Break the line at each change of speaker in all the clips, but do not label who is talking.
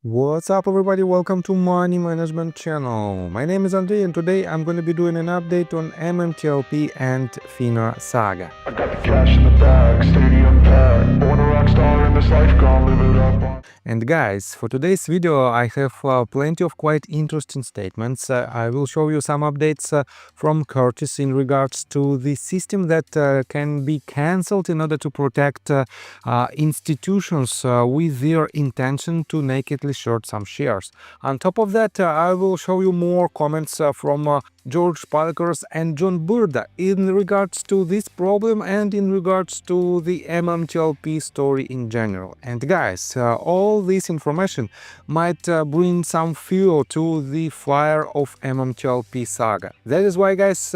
What's up everybody, welcome to Money Management channel. My name is Andrei and today I'm going to be doing an update on MMTLP and FINA saga.
I got the cash in the bag, stadium packed. Born a rock star in this life, gonna live it up.
And guys, for today's video I have plenty of quite interesting statements. I will show you some updates from Curtis in regards to the system that can be cancelled in order to protect institutions with their intention to nakedly short some shares. On top of that, I will show you more comments from George Palikaras and John Brda in regards to this problem and in regards to the MMTLP story in general. And guys, all this information might bring some fuel to the fire of MMTLP saga. That is why, guys,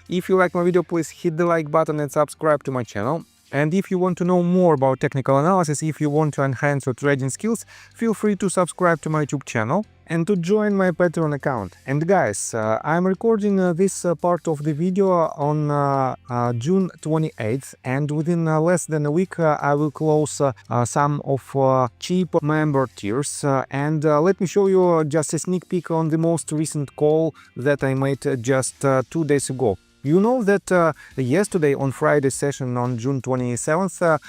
if you like my video, please hit the like button and subscribe to my channel. And if you want to know more about technical analysis, if you want to enhance your trading skills, feel free to subscribe to my YouTube channel and to join my Patreon account. And guys, I'm recording this part of the video on June 28th, and within less than a week I will close some of cheap member tiers. And let me show you just a sneak peek on the most recent call that I made just 2 days ago. You know that yesterday on Friday session on June 27th,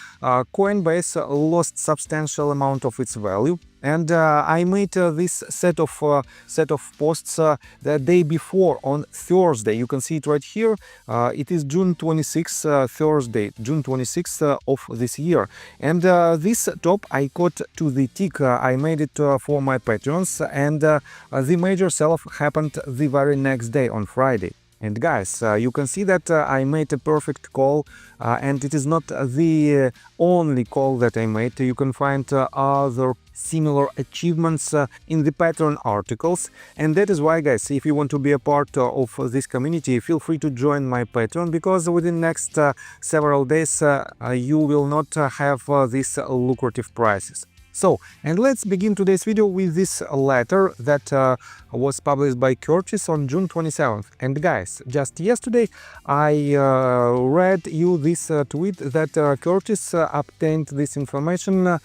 Coinbase lost substantial amount of its value, and I made this set of posts the day before on Thursday. You can see it right here. It is June 26th, Thursday, June 26th of this year, and this top I caught to the tick. I made it for my patrons, and the major sell-off happened the very next day on Friday. And guys, you can see that I made a perfect call, and it is not the only call that I made. You can find other similar achievements in the Patreon articles, and that is why, guys, if you want to be a part of this community, feel free to join my Patreon, because within next several days you will not have these lucrative prices. So, and let's begin today's video with this letter that was published by Curtis on June 27th. And guys, just yesterday I read you this tweet that Curtis obtained this information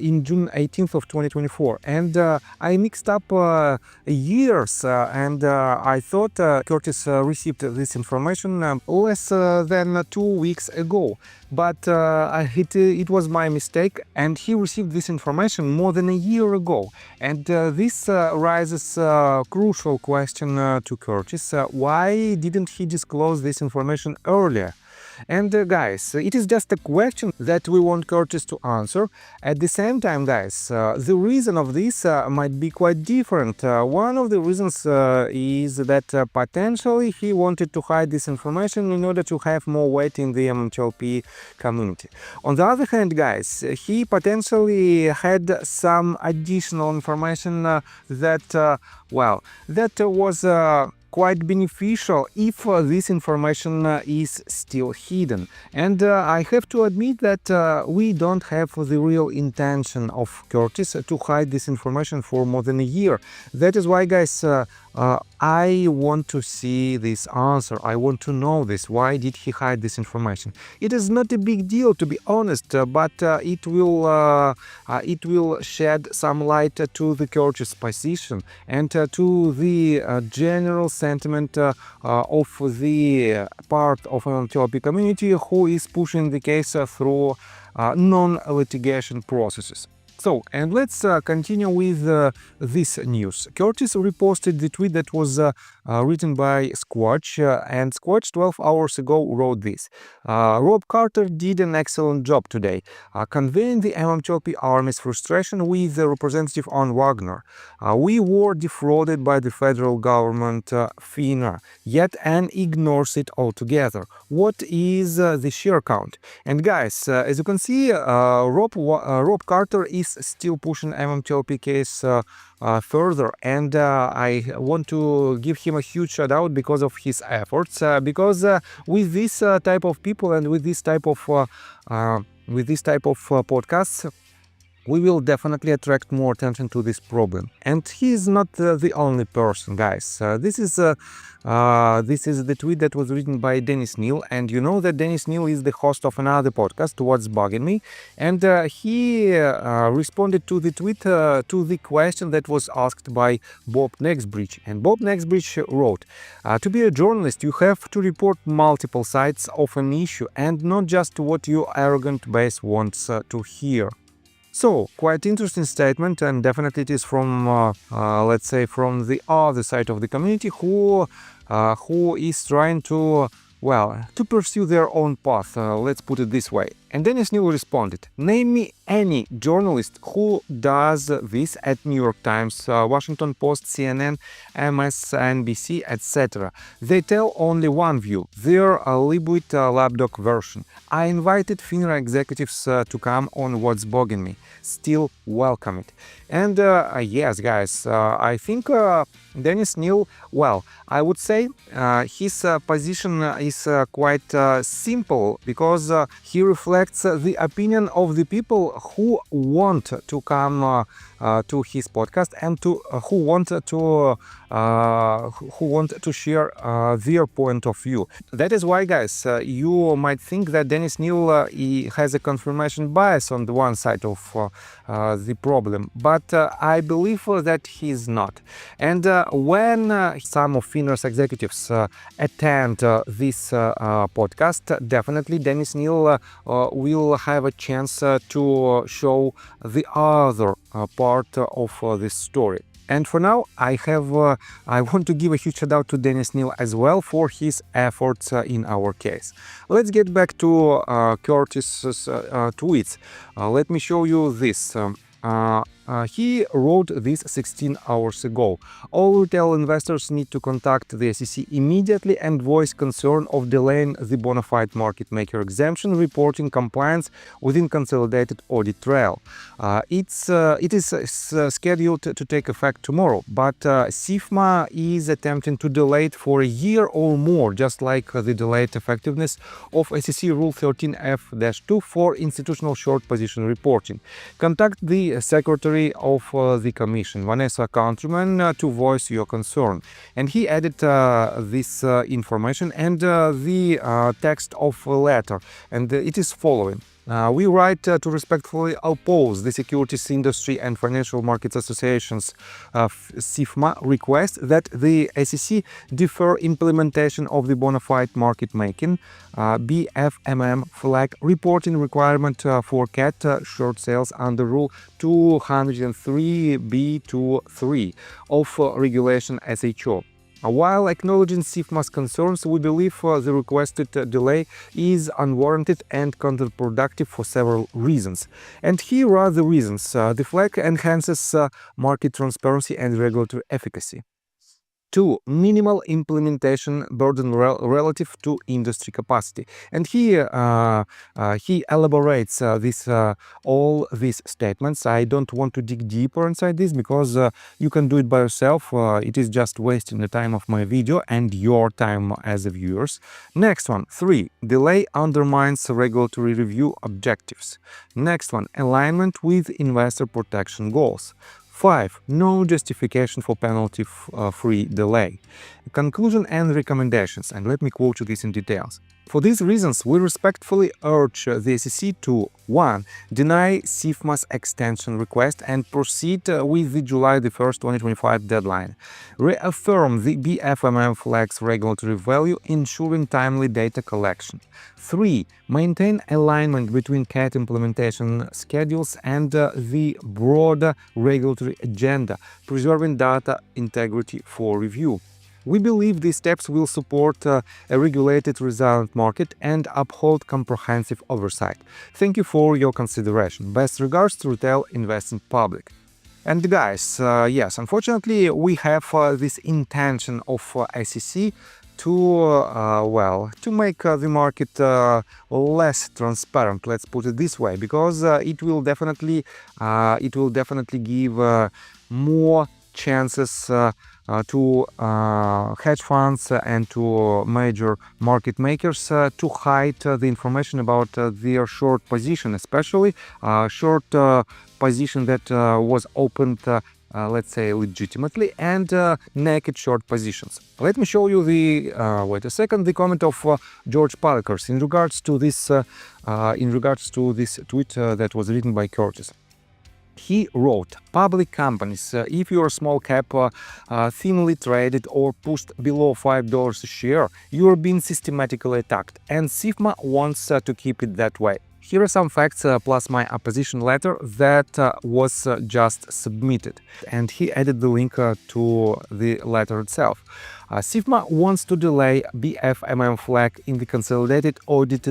in June 18th of 2024. And I mixed up years, and I thought Curtis received this information less than 2 weeks ago. But it was my mistake, and he received this information more than a year ago. And this raises a crucial question to Curtis. Why didn't he disclose this information earlier? And guys, it is just a question that we want Curtis to answer. At the same time, guys, the reason of this might be quite different. One of the reasons is that potentially he wanted to hide this information in order to have more weight in the MMTLP community. On the other hand, guys, he potentially had some additional information that was quite beneficial if this information is still hidden. And I have to admit that we don't have the real intention of Curtis to hide this information for more than a year. That is why, guys, I want to see this answer. I want to know this. Why did he hide this information? It is not a big deal, to be honest, but it will shed some light to the Curtis position and to the general sentiment of the part of the MMTLP community who is pushing the case through non-litigation processes. So, and let's continue with this news. Curtis reposted the tweet that was written by Squatch, and Squatch 12 hours ago wrote this. Rob Carter did an excellent job today, conveying the MMTLP Army's frustration with the representative on Wagner. We were defrauded by the federal government, FINA, yet and ignores it altogether. What is the share count? And guys, as you can see, Rob Carter is still pushing MMTLP case further, and I want to give him a huge shout out because of his efforts, because with this type of people and with this type of podcasts, we will definitely attract more attention to this problem. And he is not the only person, guys. This is the tweet that was written by Dennis Neal, and you know that Dennis Neal is the host of another podcast, What's Bugging Me, and he responded to the tweet to the question that was asked by Bob Nexbridge. And Bob Nexbridge wrote, to be a journalist, you have to report multiple sides of an issue and not just what your arrogant base wants to hear. So, quite interesting statement, and definitely it is from, let's say, from the other side of the community who is trying to, well, to pursue their own path, let's put it this way. And Dennis Neal responded, name me any journalist who does this at New York Times, Washington Post, CNN, MSNBC, etc. They tell only one view, their Libwit lapdog version. I invited FINRA executives to come on What's Bugging Me. Still welcome it. And yes, guys, I think Dennis Neal, well, I would say his position is quite simple, because he reflects the opinion of the people who want to come to his podcast and who want to share their point of view. That is why, guys, you might think that Dennis Neal he has a confirmation bias on the one side of the problem, but I believe that he is not. And when some of FINRA's executives attend this podcast, definitely Dennis Neal will have a chance to show the other part of this story. And for now, I want to give a huge shout out to Dennis Neal as well for his efforts in our case. Let's get back to Curtis's tweets. Let me show you this. He wrote this 16 hours ago. All retail investors need to contact the SEC immediately and voice concern of delaying the bona fide market maker exemption reporting compliance within consolidated audit trail. It is scheduled to take effect tomorrow, but SIFMA is attempting to delay it for a year or more, just like the delayed effectiveness of SEC Rule 13F-2 for institutional short position reporting. Contact the Secretary of the Commission, Vanessa Countryman, to voice your concern. And he added this information and the text of a letter, and it is following. We write to respectfully oppose the Securities Industry and Financial Markets Association's SIFMA request that the SEC defer implementation of the bona fide market making BFMM flag reporting requirement for CAT short sales under Rule 203B23 of Regulation SHO. While acknowledging SIFMA's concerns, we believe the requested delay is unwarranted and counterproductive for several reasons. And here are the reasons. The flag enhances market transparency and regulatory efficacy. 2. Minimal implementation burden relative to industry capacity. And here he elaborates all these statements. I don't want to dig deeper inside this because you can do it by yourself. It is just wasting the time of my video and your time as a viewers. Next one, 3. Delay undermines regulatory review objectives. Next one, alignment with investor protection goals. 5. No justification for penalty-free delay. Conclusion and recommendations, and let me quote you this in details. For these reasons, we respectfully urge the SEC to 1. Deny SIFMA's extension request and proceed with the July 1, 2025 deadline. Reaffirm the BFMM flag's regulatory value, ensuring timely data collection. 3. Maintain alignment between CAT implementation schedules and the broader regulatory agenda, preserving data integrity for review. We believe these steps will support a regulated, resilient market and uphold comprehensive oversight. Thank you for your consideration. Best regards to retail investing public. And guys, yes, unfortunately, we have this intention of SEC to make the market less transparent, let's put it this way, because it will definitely give more chances hedge funds and to major market makers to hide the information about their short position, especially short position that was opened let's say legitimately, and naked short positions. Let me show you the wait a second, the comment of George Palikaras in regards to this tweet that was written by Curtis. He wrote, public companies, if you are small cap, thinly traded or pushed below $5 a share, you are being systematically attacked, and SIFMA wants to keep it that way. Here are some facts plus my opposition letter that was just submitted, and he added the link to the letter itself. SIFMA wants to delay BFMM flag in the consolidated audit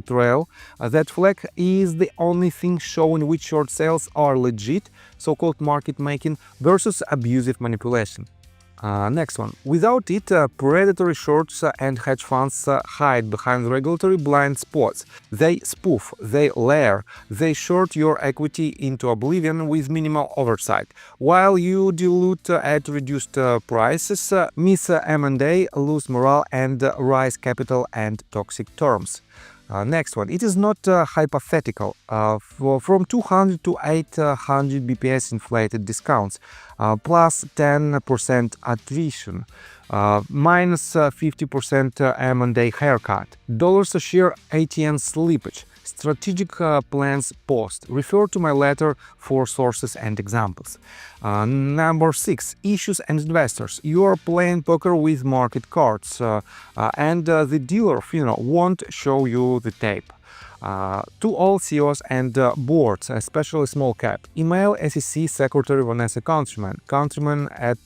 trail. That flag is the only thing showing which short sales are legit, so-called market making, versus abusive manipulation. Next one. Without it, predatory shorts and hedge funds hide behind regulatory blind spots. They spoof, they layer, they short your equity into oblivion with minimal oversight, while you dilute at reduced prices, miss M&A, lose morale, and rise capital and toxic terms. Next one. It is not hypothetical. From 200 to 800 BPS inflated discounts, plus 10% attrition, minus 50% M&A haircut, dollars a share ATN slippage, strategic plans post. Refer to my letter for sources and examples. Number 6. Issues and investors. You are playing poker with market cards, and the dealer won't show you the tape. To all CEOs and boards, especially small cap, email SEC Secretary Vanessa Countryman at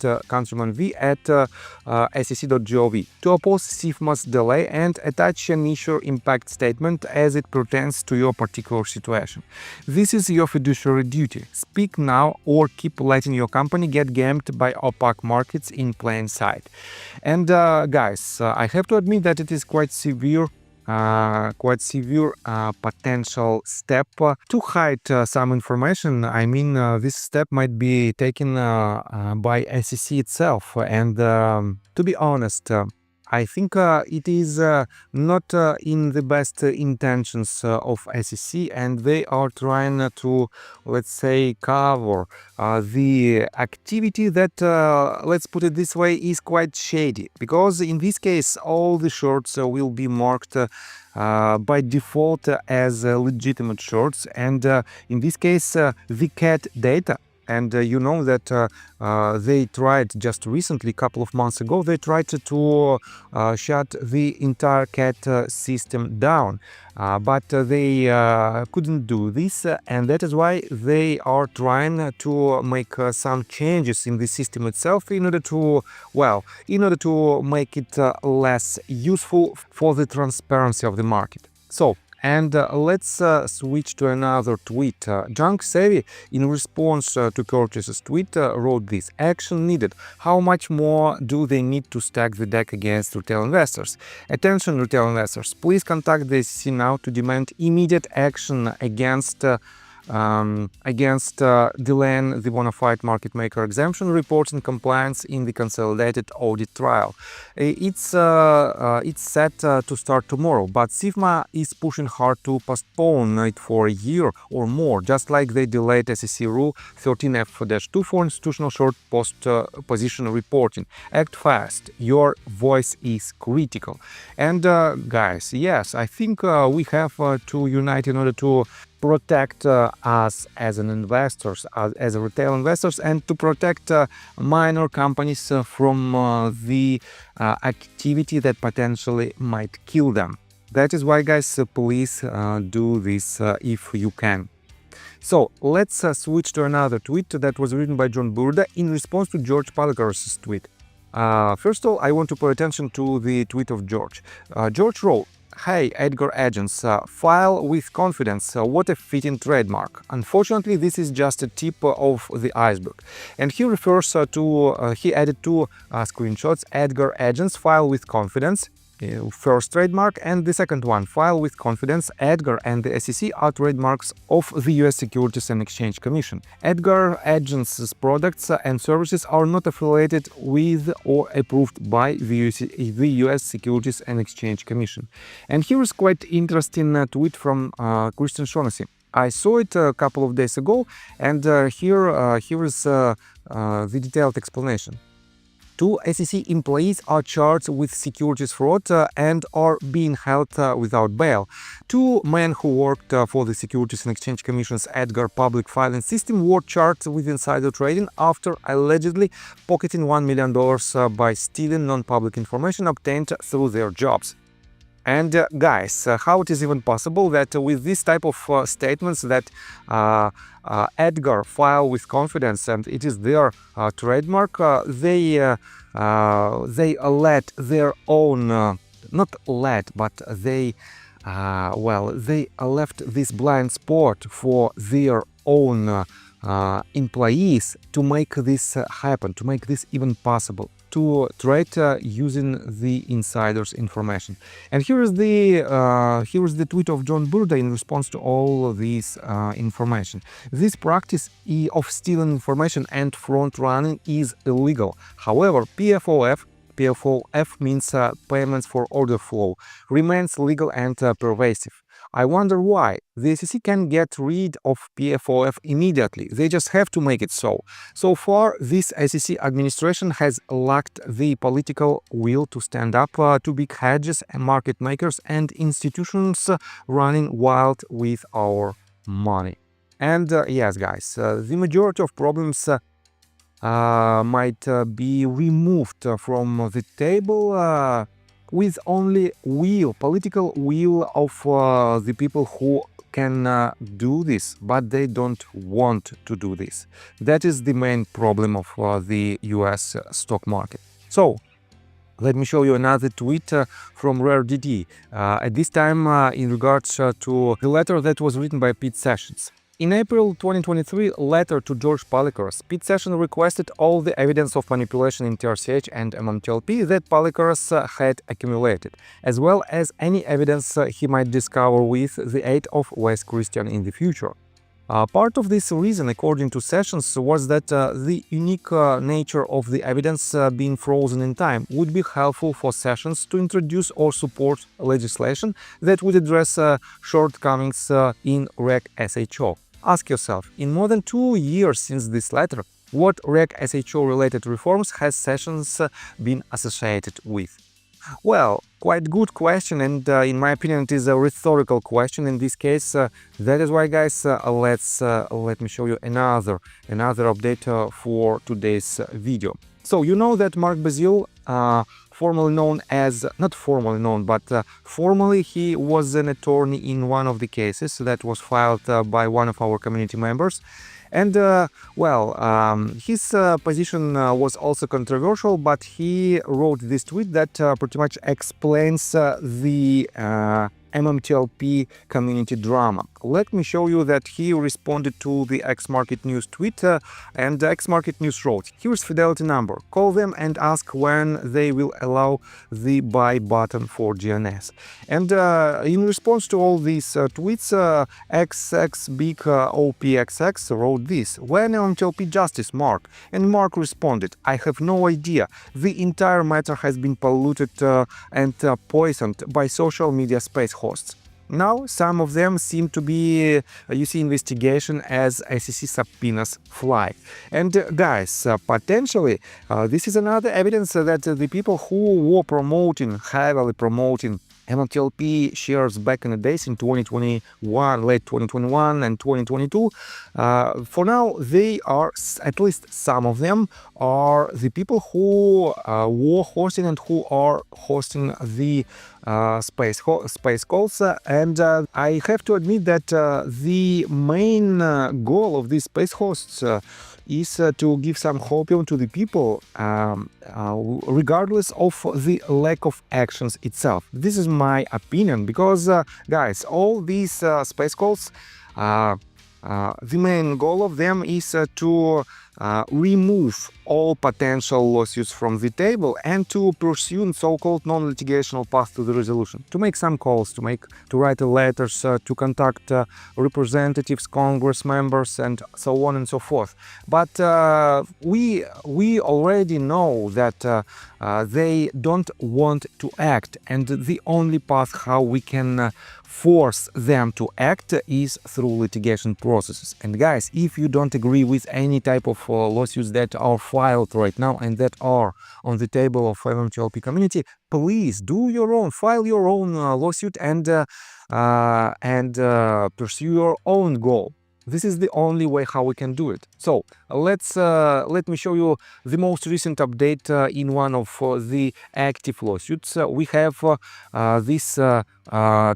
sec.gov to oppose SIFMA's delay and attach an issue impact statement as it pertains to your particular situation. This is your fiduciary duty. Speak now or keep letting your company get gamed by opaque markets in plain sight. And guys, I have to admit that it is quite severe potential step to hide some information. I mean, this step might be taken by SEC itself, and to be honest, I think it is not in the best intentions of SEC, and they are trying to, let's say, cover the activity that, let's put it this way, is quite shady. Because in this case, all the shorts will be marked by default as legitimate shorts, and in this case, the CAT data. And you know that they tried just recently, a couple of months ago, they tried to shut the entire CAT system down. But they couldn't do this, and that is why they are trying to make some changes in the system itself in order to, well, in order to make it less useful for the transparency of the market. So, and let's switch to another tweet. Junk Savvy, in response to Curtis's tweet, wrote this: action needed. How much more do they need to stack the deck against retail investors? Attention, retail investors, please contact the SEC now to demand immediate action against delaying the bona fide market maker exemption reporting compliance in the consolidated audit trial. It's set to start tomorrow, but SIFMA is pushing hard to postpone it for a year or more, just like they delayed SEC Rule 13F-2 for institutional short position reporting. Act fast. Your voice is critical. And guys, yes, I think we have to unite in order to protect us as an investors, as a retail investors, and to protect minor companies from the activity that potentially might kill them. That is why, guys, please do this if you can. So let's switch to another tweet that was written by John Brda in response to George Palikaras' tweet. First of all, I want to pay attention to the tweet of George. George wrote, "Hey, Edgar Agents, file with confidence, what a fitting trademark. Unfortunately, this is just a tip of the iceberg." And he refers he added two screenshots, Edgar Agents, file with confidence, first trademark, and the second one, File with Confidence. EDGAR and the SEC are trademarks of the US Securities and Exchange Commission. EDGAR agents' products and services are not affiliated with or approved by the US Securities and Exchange Commission. And here is quite interesting tweet from Christian Shaughnessy. I saw it a couple of days ago, and here is the detailed explanation. 2 SEC employees are charged with securities fraud and are being held without bail. 2 men who worked for the Securities and Exchange Commission's EDGAR public filing system were charged with insider trading after allegedly pocketing $1 million by stealing non-public information obtained through their jobs. And guys, how it is even possible that with this type of statements that EDGAR File with Confidence, and it is their trademark, they let their own, not let, but they left this blind spot for their own employees to make this happen, to make this even possible, to trade using the insiders' information. And here is the tweet of John Brda in response to all this information. This practice of stealing information and front running is illegal. However, PFOF means payments for order flow, remains legal and pervasive. I wonder why. The SEC can get rid of PFOF immediately. They just have to make it so. So far, this SEC administration has lacked the political will to stand up to big hedges and market makers and institutions running wild with our money. And yes, guys, the majority of problems might be removed from the table with only political will of the people who can do this, but they don't want to do this. That is the main problem of the US stock market. So, let me show you another tweet from RareDD, at this time in regards to the letter that was written by Pete Sessions. In April 2023 letter to George Palikaras, Pete Sessions requested all the evidence of manipulation in TRCH and MMTLP that Palikaras had accumulated, as well as any evidence he might discover with the aid of Wes Christian in the future. Part of this reason, according to Sessions, was that the unique nature of the evidence being frozen in time would be helpful for Sessions to introduce or support legislation that would address shortcomings in Reg SHO. Ask yourself, in more than 2 years since this letter, what Reg SHO-related reforms has Sessions been associated with? Well, quite good question, and in my opinion it is a rhetorical question in this case. That is why, guys, let me show you another update for today's video. So you know that Mark Bazil, formerly known as, not formally known, but formally he was an attorney in one of the cases that was filed by one of our community members. And his position was also controversial, but he wrote this tweet that pretty much explains the MMTLP community drama. Let me show you that he responded to the X-Market News tweet, and X-Market News wrote, "Here's Fidelity number. Call them and ask when they will allow the buy button for GNS." And in response to all these tweets, XXBigOPXX wrote this: "When MMTLP justice, Mark?" And Mark responded, "I have no idea. The entire matter has been polluted and poisoned by social media space hosts. Now, some of them seem to be, you see, investigation as SEC subpoenas fly." And guys, potentially, this is another evidence that the people who were heavily promoting MMTLP shares back in the days in 2021, late 2021 and 2022, for now, they are, at least some of them, are the people who were hosting and who are hosting the space calls. And I have to admit that the main goal of these space hosts is to give some hopium to the people, regardless of the lack of actions itself. This is my opinion, because guys, all these space calls, the main goal of them is to remove all potential lawsuits from the table and to pursue so-called non-litigational path to the resolution, to make some calls, to write letters, to contact representatives, Congress members, and so on and so forth. But we already know that they don't want to act, and the only path how we can force them to act is through litigation processes. And guys, if you don't agree with any type of lawsuits that are filed right now and that are on the table of MMTLP community, please file your own lawsuit and pursue your own goal. This is the only way how we can do it. So let me show you the most recent update in one of the active lawsuits. We have these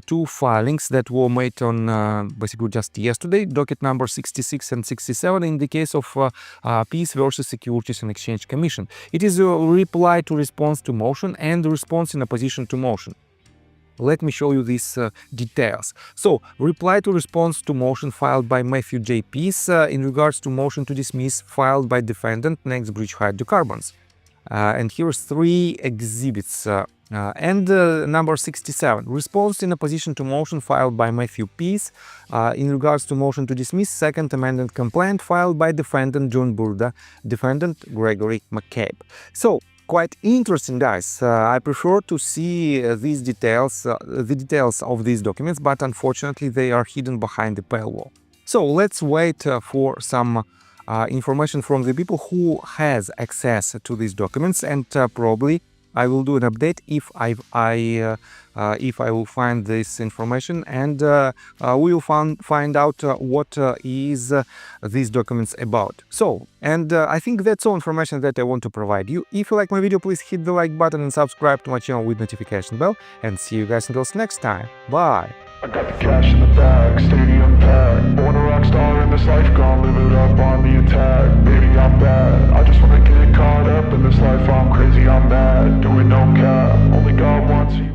two filings that were made on basically just yesterday, docket number 66 and 67 in the case of Peace versus Securities and Exchange Commission. It is a reply to response to motion and response in opposition to motion. Let me show you these details. So, reply to response to motion filed by Matthew J. Peace in regards to motion to dismiss filed by defendant Next Bridge Hydrocarbons. And here's 3 exhibits. And number 67, response in opposition to motion filed by Matthew Peace in regards to motion to dismiss second amended complaint filed by defendant John Brda, defendant Gregory McCabe. So, quite interesting, guys. I prefer to see these details, the details of these documents, but unfortunately they are hidden behind the paywall. So let's wait for some information from the people who has access to these documents, and probably I will do an update if I will find this information, and we will find out what is these documents about. So, and I think that's all information that I want to provide you. If you like my video, please hit the like button and subscribe to my channel with notification bell, and see you guys until next time. Bye!
I got the cash in the bag, stadium packed. Born a rock star in this life, gone live it up on the attack. Baby, I'm bad, I just wanna get caught up in this life. I'm crazy, I'm mad, doing no cap. Only God wants you.